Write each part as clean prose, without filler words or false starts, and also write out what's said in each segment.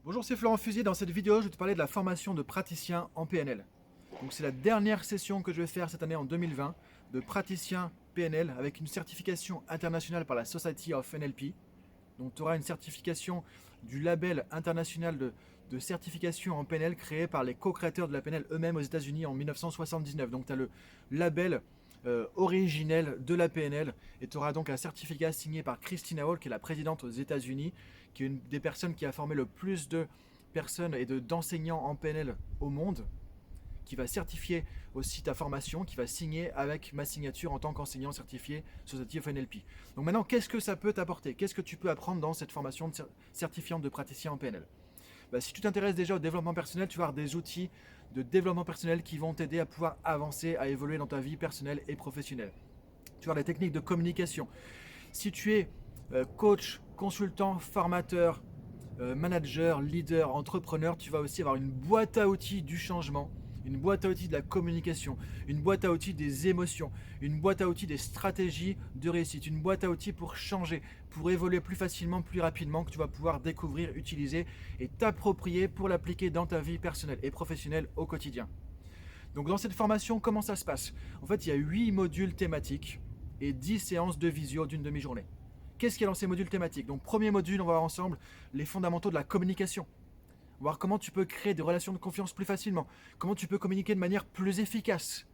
Bonjour, c'est Florent Fusier. Dans cette vidéo, je vais te parler de la formation de praticien en PNL. Donc, c'est la dernière session que je vais faire cette année en 2020 de praticien PNL avec une certification internationale par la Society of NLP. Donc, tu auras une certification du label international de certification en PNL créé par les co-créateurs de la PNL eux-mêmes aux États-Unis en 1979. Donc, tu as le label originel de la PNL et tu auras donc un certificat signé par Christina Hall, qui est la présidente aux États-Unis, qui est une des personnes qui a formé le plus de personnes et d'enseignants en PNL au monde, qui va certifier aussi ta formation, qui va signer avec ma signature en tant qu'enseignant certifié Society of NLP. Donc maintenant, qu'est-ce que ça peut t'apporter? Qu'est-ce que tu peux apprendre dans cette formation de certifiante de praticien en PNL? Si tu t'intéresses déjà au développement personnel, tu vas avoir des outils de développement personnel qui vont t'aider à pouvoir avancer, à évoluer dans ta vie personnelle et professionnelle. Tu vas avoir des techniques de communication. Si tu es coach, consultant, formateur, manager, leader, entrepreneur, tu vas aussi avoir une boîte à outils du changement, une boîte à outils de la communication, une boîte à outils des émotions, une boîte à outils des stratégies de réussite, une boîte à outils pour changer, pour évoluer plus facilement, plus rapidement, que tu vas pouvoir découvrir, utiliser et t'approprier pour l'appliquer dans ta vie personnelle et professionnelle au quotidien. Donc dans cette formation, comment ça se passe? En fait, il y a 8 modules thématiques et 10 séances de visio d'une demi-journée. Qu'est-ce qu'il y a dans ces modules thématiques? Donc premier module, on va voir ensemble les fondamentaux de la communication. On va voir comment tu peux créer des relations de confiance plus facilement, comment tu peux communiquer de manière plus efficace,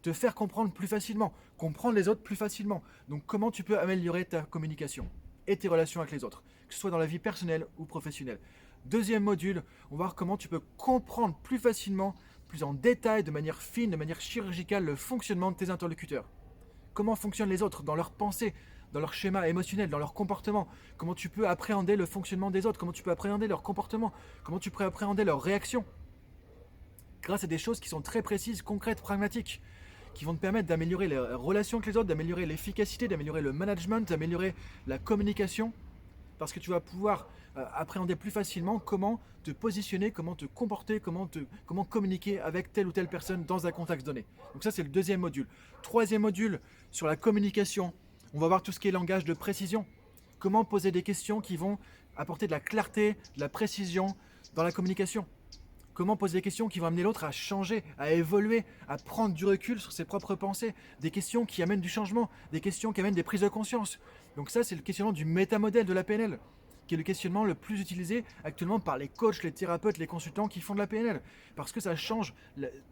te faire comprendre plus facilement, comprendre les autres plus facilement. Donc comment tu peux améliorer ta communication et tes relations avec les autres, que ce soit dans la vie personnelle ou professionnelle. Deuxième module, on va voir comment tu peux comprendre plus facilement, plus en détail, de manière fine, de manière chirurgicale, le fonctionnement de tes interlocuteurs. Comment fonctionnent les autres dans leurs pensées, dans leur schéma émotionnel, dans leur comportement. Comment tu peux appréhender le fonctionnement des autres, comment tu peux appréhender leur comportement, comment tu peux appréhender leurs réactions. Grâce à des choses qui sont très précises, concrètes, pragmatiques, qui vont te permettre d'améliorer les relations avec les autres, d'améliorer l'efficacité, d'améliorer le management, d'améliorer la communication, parce que tu vas pouvoir appréhender plus facilement comment te positionner, comment te comporter, comment communiquer avec telle ou telle personne dans un contexte donné. Donc ça, c'est le deuxième module. Troisième module, sur la communication, on va voir tout ce qui est langage de précision. Comment poser des questions qui vont apporter de la clarté, de la précision dans la communication. Comment poser des questions qui vont amener l'autre à changer, à évoluer, à prendre du recul sur ses propres pensées. Des questions qui amènent du changement, des questions qui amènent des prises de conscience. Donc ça, c'est le questionnement du métamodèle de la PNL, qui est le questionnement le plus utilisé actuellement par les coachs, les thérapeutes, les consultants qui font de la PNL. Parce que ça change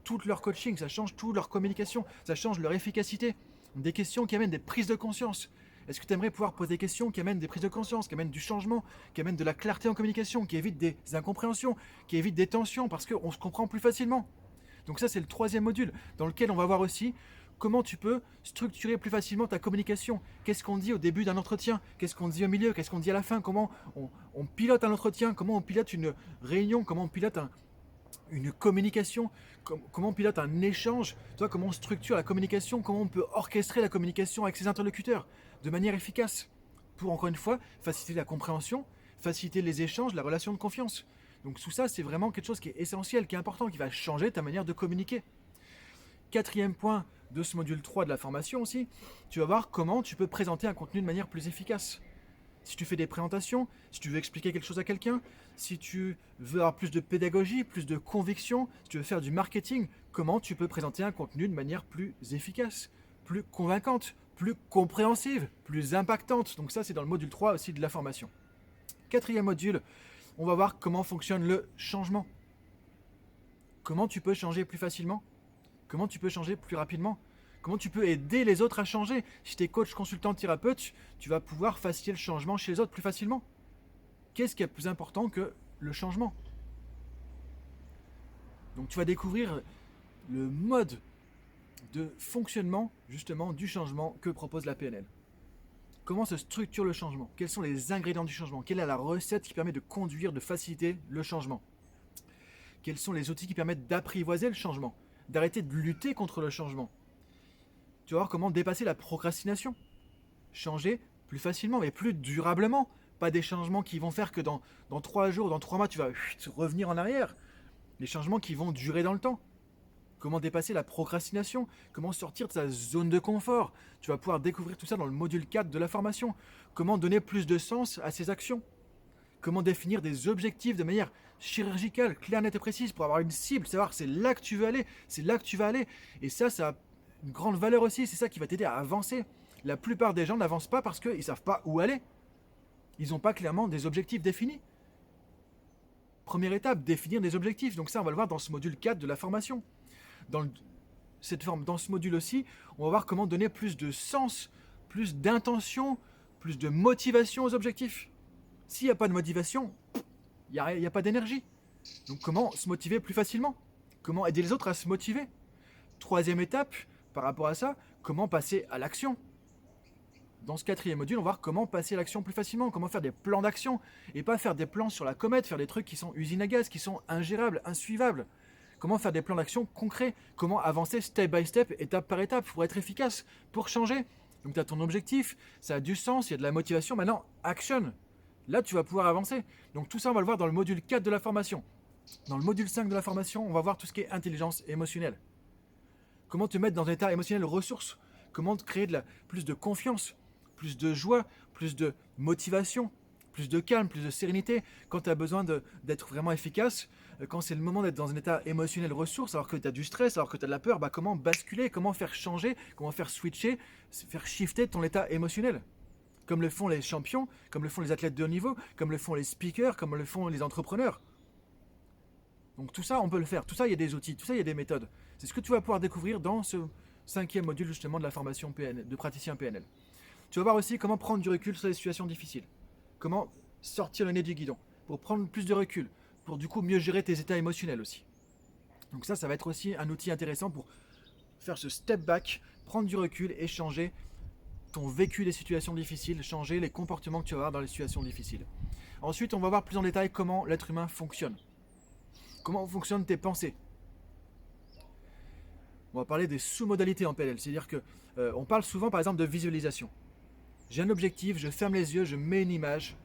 tout leur coaching, ça change toute leur communication, ça change leur efficacité. Des questions qui amènent des prises de conscience. Est-ce que tu aimerais pouvoir poser des questions qui amènent des prises de conscience, qui amènent du changement, qui amènent de la clarté en communication, qui évitent des incompréhensions, qui évitent des tensions parce qu'on se comprend plus facilement? Donc ça, c'est le troisième module dans lequel on va voir aussi comment tu peux structurer plus facilement ta communication. Qu'est-ce qu'on dit au début d'un entretien? Qu'est-ce qu'on dit au milieu? Qu'est-ce qu'on dit à la fin? Comment on pilote un entretien? Comment on pilote une réunion? Comment on pilote une communication? Comment on pilote un échange? Toi, comment on structure la communication? Comment on peut orchestrer la communication avec ses interlocuteurs de manière efficace pour, encore une fois, faciliter la compréhension, faciliter les échanges, la relation de confiance. Donc tout ça, c'est vraiment quelque chose qui est essentiel, qui est important, qui va changer ta manière de communiquer. Quatrième point de ce module 3 de la formation aussi, tu vas voir comment tu peux présenter un contenu de manière plus efficace. Si tu fais des présentations, si tu veux expliquer quelque chose à quelqu'un, si tu veux avoir plus de pédagogie, plus de conviction, si tu veux faire du marketing, comment tu peux présenter un contenu de manière plus efficace, plus convaincante, plus compréhensive, plus impactante. Donc ça, c'est dans le module 3 aussi de la formation. Quatrième module, on va voir comment fonctionne le changement. Comment tu peux changer plus facilement? Comment tu peux changer plus rapidement? Comment tu peux aider les autres à changer? Si tu es coach, consultant, thérapeute, tu vas pouvoir faciliter le changement chez les autres plus facilement. Qu'est-ce qui est plus important que le changement? Donc tu vas découvrir le mode de fonctionnement justement du changement que propose la PNL. Comment se structure le changement? Quels sont les ingrédients du changement? Quelle est la recette qui permet de conduire, de faciliter le changement? Quels sont les outils qui permettent d'apprivoiser le changement, d'arrêter de lutter contre le changement? Tu vas voir comment dépasser la procrastination. Changer plus facilement, mais plus durablement. Pas des changements qui vont faire que dans 3 jours, dans 3 mois, tu vas revenir en arrière. Les changements qui vont durer dans le temps. Comment dépasser la procrastination? Comment sortir de sa zone de confort? Tu vas pouvoir découvrir tout ça dans le module 4 de la formation. Comment donner plus de sens à ses actions? comment définir des objectifs de manière chirurgicale, claire, nette et précise pour avoir une cible, savoir c'est là que tu veux aller, c'est là que tu vas aller. Et ça a une grande valeur aussi, c'est ça qui va t'aider à avancer. La plupart des gens n'avancent pas parce qu'ils ne savent pas où aller. Ils n'ont pas clairement des objectifs définis. Première étape, définir des objectifs. Donc ça, on va le voir dans ce module 4 de la formation. Dans ce module aussi, on va voir comment donner plus de sens, plus d'intention, plus de motivation aux objectifs. S'il n'y a pas de motivation, il n'y a pas d'énergie. Donc comment se motiver plus facilement? Comment aider les autres à se motiver? Troisième étape, par rapport à ça, comment passer à l'action? Dans ce quatrième module, on va voir comment passer à l'action plus facilement, comment faire des plans d'action, et pas faire des plans sur la comète, faire des trucs qui sont usines à gaz, qui sont ingérables, insuivables. Comment faire des plans d'action concrets, comment avancer step by step, étape par étape, pour être efficace, pour changer. Donc tu as ton objectif, ça a du sens, il y a de la motivation, maintenant, action. Là, tu vas pouvoir avancer. Donc tout ça, on va le voir dans le module 4 de la formation. Dans le module 5 de la formation, on va voir tout ce qui est intelligence émotionnelle. Comment te mettre dans un état émotionnel ressource, comment te créer plus de confiance, plus de joie, plus de motivation, plus de calme, plus de sérénité, quand tu as besoin d'être vraiment efficace, quand c'est le moment d'être dans un état émotionnel ressource, alors que tu as du stress, alors que tu as de la peur, comment basculer, comment faire changer, comment faire switcher, faire shifter ton état émotionnel. Comme le font les champions, comme le font les athlètes de haut niveau, comme le font les speakers, comme le font les entrepreneurs. Donc tout ça, on peut le faire. Tout ça, il y a des outils, tout ça, il y a des méthodes. C'est ce que tu vas pouvoir découvrir dans ce 5e module justement de la formation PNL, de praticien PNL. Tu vas voir aussi comment prendre du recul sur les situations difficiles. Comment sortir le nez du guidon pour prendre plus de recul, pour du coup mieux gérer tes états émotionnels aussi. Donc ça va être aussi un outil intéressant pour faire ce step back, prendre du recul et changer ton vécu des situations difficiles, changer les comportements que tu vas avoir dans les situations difficiles. Ensuite, on va voir plus en détail comment l'être humain fonctionne. Comment fonctionnent tes pensées. On va parler des sous-modalités en PNL, c'est-à-dire que on parle souvent par exemple de visualisation. J'ai un objectif, je ferme les yeux, je mets une image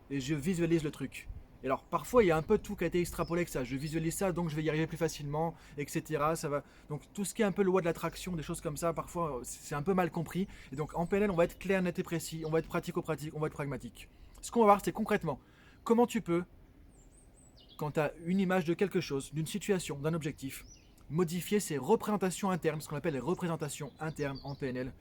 et je visualise le truc. Et alors parfois il y a un peu tout qui a été extrapolé avec ça. Je visualise ça donc je vais y arriver plus facilement, etc. Ça va. Donc tout ce qui est un peu loi de l'attraction, des choses comme ça, parfois c'est un peu mal compris. Et donc en PNL on va être clair, net et précis, on va être pratico-pratique, on va être pragmatique. Ce qu'on va voir c'est concrètement comment tu peux, quand tu as une image de quelque chose, d'une situation, d'un objectif, modifier ces représentations internes, ce qu'on appelle les représentations internes en PNL,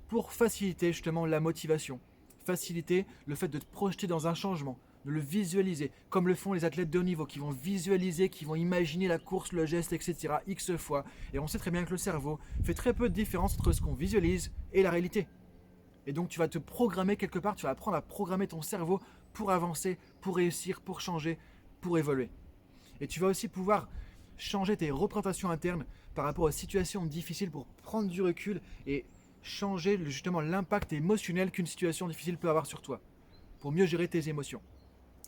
pour faciliter justement la motivation, faciliter le fait de te projeter dans un changement, de le visualiser, comme le font les athlètes de haut niveau, qui vont visualiser, qui vont imaginer la course, le geste, etc. X fois. Et on sait très bien que le cerveau fait très peu de différence entre ce qu'on visualise et la réalité. Et donc tu vas te programmer quelque part, tu vas apprendre à programmer ton cerveau pour avancer, pour réussir, pour changer, pour évoluer. Et tu vas aussi pouvoir changer tes représentations internes par rapport aux situations difficiles pour prendre du recul et changer justement l'impact émotionnel qu'une situation difficile peut avoir sur toi, pour mieux gérer tes émotions.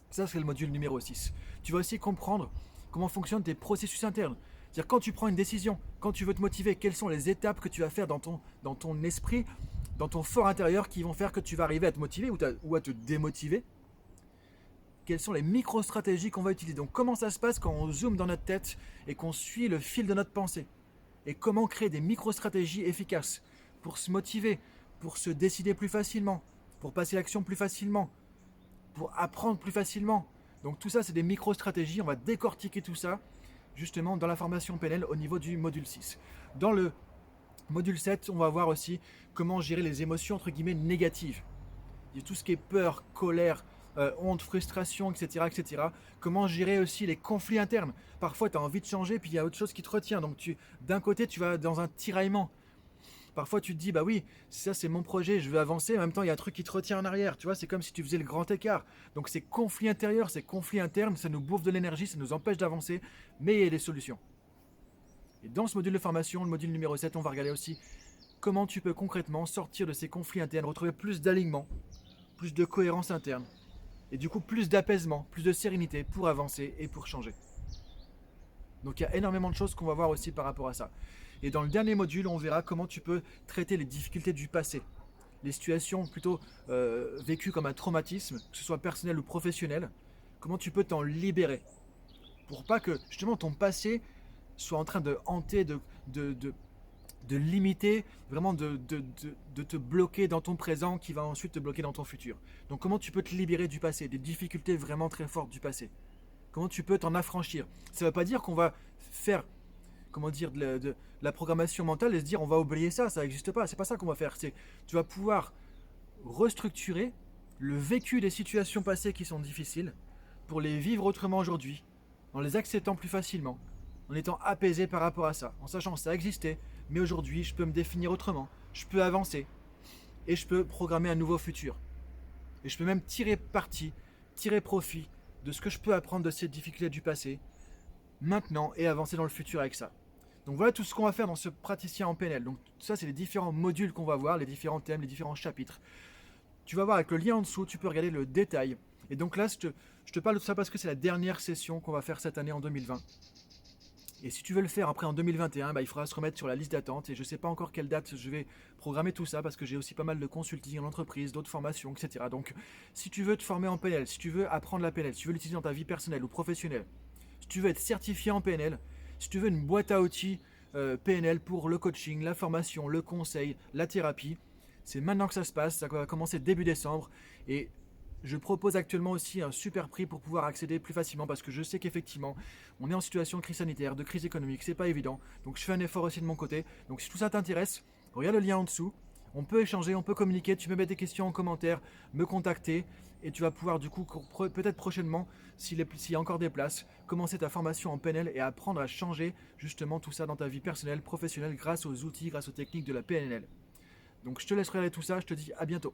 Ça, c'est le module numéro 6. Tu vas aussi comprendre comment fonctionnent tes processus internes. C'est-à-dire quand tu prends une décision, quand tu veux te motiver, quelles sont les étapes que tu vas faire dans ton esprit, dans ton fort intérieur qui vont faire que tu vas arriver à te motiver ou à te démotiver. Quelles sont les micro-stratégies qu'on va utiliser. Donc comment ça se passe quand on zoome dans notre tête et qu'on suit le fil de notre pensée. Et comment créer des micro-stratégies efficaces pour se motiver, pour se décider plus facilement, pour passer à l'action plus facilement, pour apprendre plus facilement. Donc tout ça, c'est des micro-stratégies. On va décortiquer tout ça, justement, dans la formation PNL au niveau du module 6. Dans le module 7, on va voir aussi comment gérer les émotions, entre guillemets, négatives. Il y a tout ce qui est peur, colère, honte, frustration, etc., etc. Comment gérer aussi les conflits internes. Parfois, tu as envie de changer, puis il y a autre chose qui te retient. Donc d'un côté, tu vas dans un tiraillement. Parfois, tu te dis, bah oui, ça c'est mon projet, je veux avancer. En même temps, il y a un truc qui te retient en arrière. Tu vois, c'est comme si tu faisais le grand écart. Donc, ces conflits intérieurs, ces conflits internes, ça nous bouffe de l'énergie, ça nous empêche d'avancer. Mais il y a des solutions. Et dans ce module de formation, le module numéro 7, on va regarder aussi comment tu peux concrètement sortir de ces conflits internes, retrouver plus d'alignement, plus de cohérence interne. Et du coup, plus d'apaisement, plus de sérénité pour avancer et pour changer. Donc, il y a énormément de choses qu'on va voir aussi par rapport à ça. Et dans le dernier module, on verra comment tu peux traiter les difficultés du passé, les situations plutôt vécues comme un traumatisme, que ce soit personnel ou professionnel, comment tu peux t'en libérer pour pas que justement ton passé soit en train de hanter, de de limiter, vraiment de te bloquer dans ton présent qui va ensuite te bloquer dans ton futur. Donc comment tu peux te libérer du passé, des difficultés vraiment très fortes du passé? Comment tu peux t'en affranchir? Ça ne veut pas dire qu'on va faire, comment dire, de la programmation mentale et se dire on va oublier ça, ça n'existe pas. C'est pas ça qu'on va faire. C'est, tu vas pouvoir restructurer le vécu des situations passées qui sont difficiles pour les vivre autrement aujourd'hui, en les acceptant plus facilement, en étant apaisé par rapport à ça, en sachant que ça existait, mais aujourd'hui je peux me définir autrement, je peux avancer et je peux programmer un nouveau futur. Et je peux même tirer parti, tirer profit de ce que je peux apprendre de ces difficultés du passé, maintenant, et avancer dans le futur avec ça. Donc voilà tout ce qu'on va faire dans ce praticien en PNL. Donc ça, c'est les différents modules qu'on va voir, les différents thèmes, les différents chapitres. Tu vas voir avec le lien en dessous, tu peux regarder le détail. Et donc là, je te parle de tout ça parce que c'est la dernière session qu'on va faire cette année en 2020. Et si tu veux le faire après en 2021, il faudra se remettre sur la liste d'attente. Et je ne sais pas encore quelle date je vais programmer tout ça parce que j'ai aussi pas mal de consulting en entreprise, d'autres formations, etc. Donc si tu veux te former en PNL, si tu veux apprendre la PNL, si tu veux l'utiliser dans ta vie personnelle ou professionnelle, si tu veux être certifié en PNL, si tu veux une boîte à outils PNL pour le coaching, la formation, le conseil, la thérapie, c'est maintenant que ça se passe. Ça va commencer début décembre. Et je propose actuellement aussi un super prix pour pouvoir accéder plus facilement parce que je sais qu'effectivement, on est en situation de crise sanitaire, de crise économique, c'est pas évident. Donc je fais un effort aussi de mon côté. Donc si tout ça t'intéresse, regarde le lien en dessous. On peut échanger, on peut communiquer, tu peux mettre des questions en commentaire, me contacter et tu vas pouvoir du coup, peut-être prochainement, s'il y a encore des places, commencer ta formation en PNL et apprendre à changer justement tout ça dans ta vie personnelle, professionnelle grâce aux outils, grâce aux techniques de la PNL. Donc je te laisse regarder tout ça, je te dis à bientôt.